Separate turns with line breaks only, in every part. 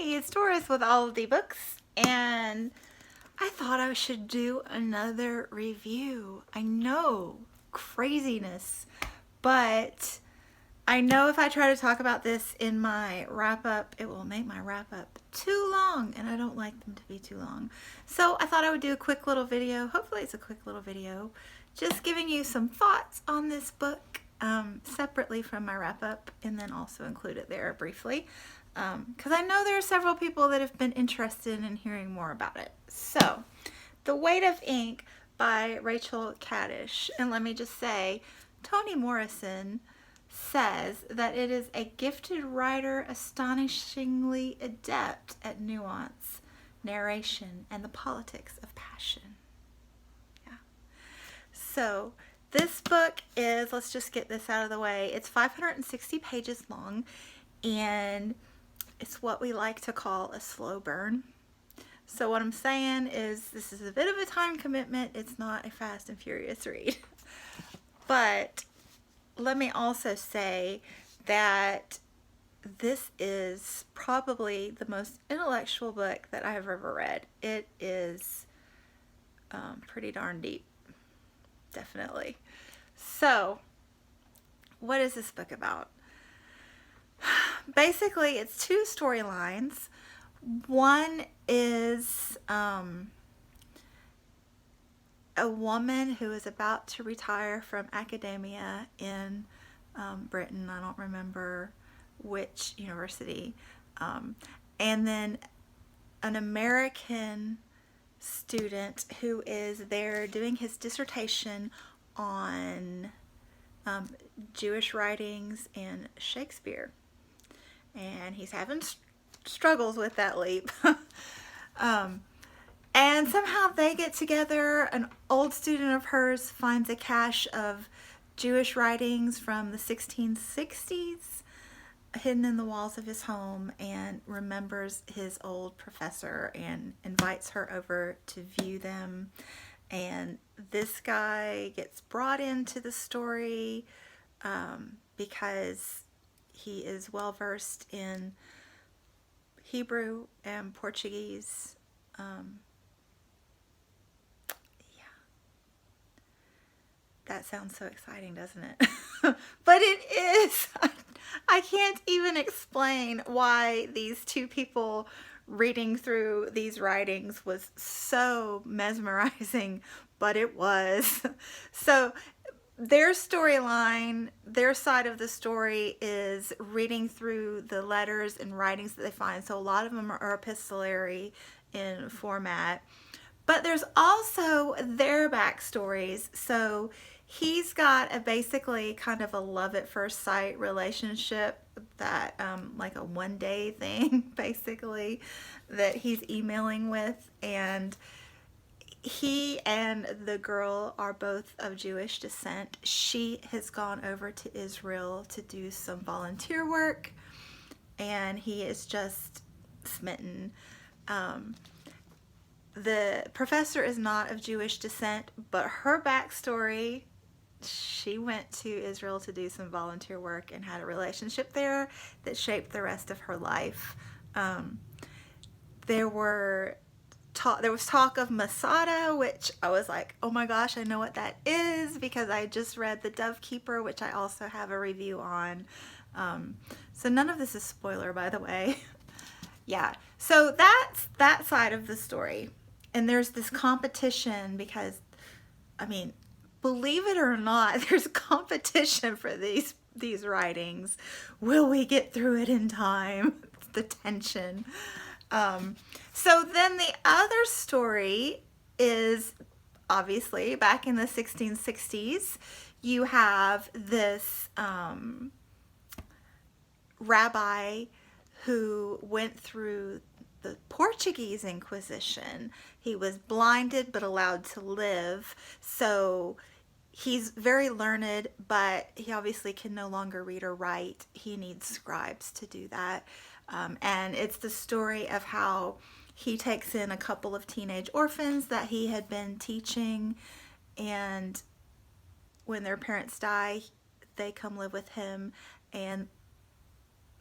Hey, it's Doris with all of the books, and I thought I should do another review. I know, craziness, but I know if I try to talk about this in my wrap-up, it will make my wrap-up too long, and I don't like them to be too long. So I thought I would do a quick little video. Hopefully it's a quick little video, just giving you some thoughts on this book separately from my wrap-up, and then also include it there briefly. Because I know there are several people that have been interested in hearing more about it. So, The Weight of Ink by Rachel Caddish. And let me just say, Toni Morrison says that it is a gifted writer astonishingly adept at nuance, narration, and the politics of passion. Yeah. So, this book is, let's just get this out of the way, it's 560 pages long, and it's what we like to call a slow burn. So what I'm saying is this is a bit of a time commitment. It's not a fast and furious read. But let me also say that this is probably the most intellectual book that I've ever read. It is pretty darn deep, definitely. So what is this book about? Basically, it's two storylines. One is a woman who is about to retire from academia in Britain. I don't remember which university. And then an American student who is there doing his dissertation on Jewish writings and Shakespeare. And he's having struggles with that leap. And somehow they get together. An old student of hers finds a cache of Jewish writings from the 1660s hidden in the walls of his home, and remembers his old professor and invites her over to view them. And this guy gets brought into the story because he is well versed in Hebrew and Portuguese. Yeah. That sounds so exciting, doesn't it? But it is. I can't even explain why these two people reading through these writings was so mesmerizing, but it was. So their storyline, their side of the story is reading through the letters and writings that they find. So a lot of them are epistolary in format. But there's also their backstories. So he's got a basically kind of a love at first sight relationship, that like a one-day thing basically, that he's emailing with, and he and the girl are both of Jewish descent. She has gone over to Israel to do some volunteer work, and he is just smitten. The professor is not of Jewish descent, but her backstory, she went to Israel to do some volunteer work and had a relationship there that shaped the rest of her life. There was talk of Masada, which I was like, oh my gosh, I know what that is, because I just read The Dove Keeper, which I also have a review on. So none of this is spoiler, by the way. Yeah, so that's that side of the story. And there's this competition because, I mean, believe it or not, there's competition for these writings. Will we get through it in time? It's the tension. So then the other story is obviously back in the 1660s. You have this rabbi who went through the Portuguese Inquisition. He was blinded but allowed to live. So he's very learned, but he obviously can no longer read or write. He needs scribes to do that. And it's the story of how he takes in a couple of teenage orphans that he had been teaching, and when their parents die, they come live with him, and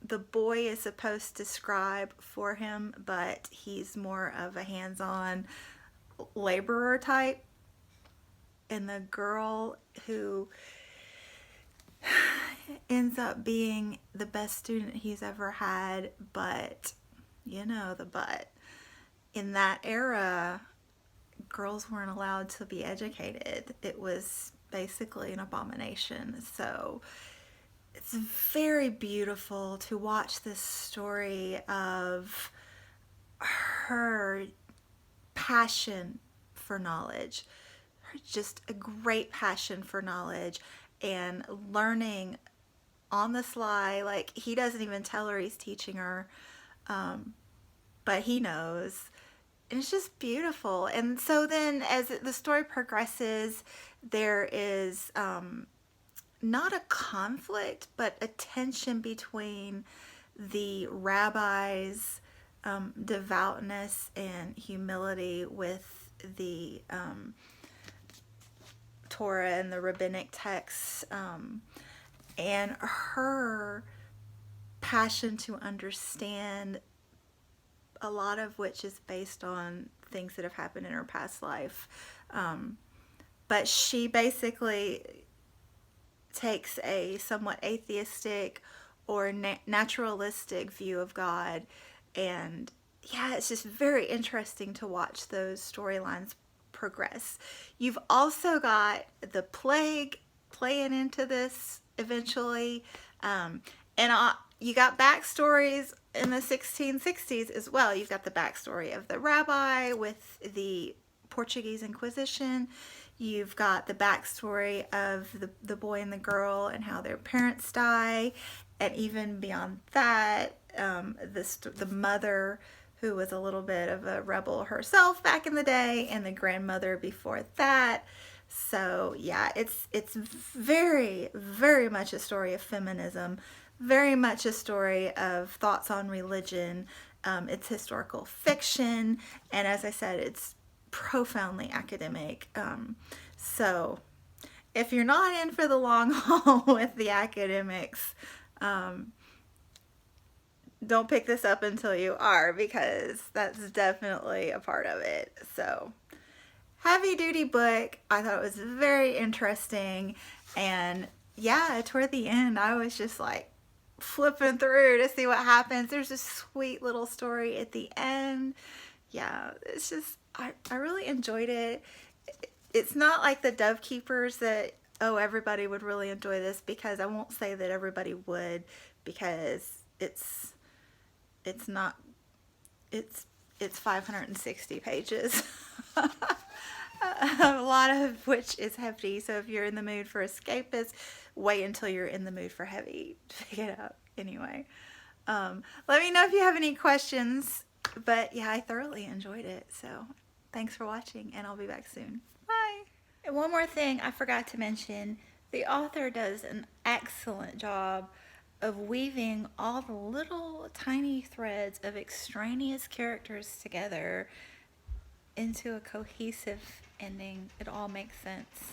the boy is supposed to scribe for him, but he's more of a hands-on laborer type. And the girl who ends up being the best student he's ever had, but you know the but. In that era, girls weren't allowed to be educated. It was basically an abomination. So it's very beautiful to watch this story of her passion for knowledge, just a great passion for knowledge and learning on the sly. Like, he doesn't even tell her he's teaching her, but he knows. And it's just beautiful. And so then as the story progresses, there is not a conflict, but a tension between the rabbi's devoutness and humility with the Torah and the rabbinic texts, and her passion to understand, a lot of which is based on things that have happened in her past life. But she basically takes a somewhat atheistic or naturalistic view of God. And yeah, it's just very interesting to watch those storylines progress. You've also got the plague playing into this eventually. You got backstories in the 1660s as well. You've got the backstory of the rabbi with the Portuguese Inquisition. You've got the backstory of the boy and the girl and how their parents die. And even beyond that, the mother, who was a little bit of a rebel herself back in the day, and the grandmother before that. So yeah, it's very, very much a story of feminism, very much a story of thoughts on religion. It's historical fiction, and as I said, it's profoundly academic. So if you're not in for the long haul with the academics, don't pick this up until you are, because that's definitely a part of it. So, heavy duty book. I thought it was very interesting. And yeah, toward the end, I was just like flipping through to see what happens. There's a sweet little story at the end. Yeah, it's just, I really enjoyed it. It's not like the Dove Keepers that, oh, everybody would really enjoy this, because I won't say that everybody would, because it's 560 pages. A lot of which is hefty. So if you're in the mood for escapist, wait until you're in the mood for heavy to pick it up. Anyway, let me know if you have any questions. But yeah, I thoroughly enjoyed it. So thanks for watching, and I'll be back soon. Bye. And one more thing I forgot to mention, the author does an excellent job of weaving all the little tiny threads of extraneous characters together into a cohesive ending. It all makes sense.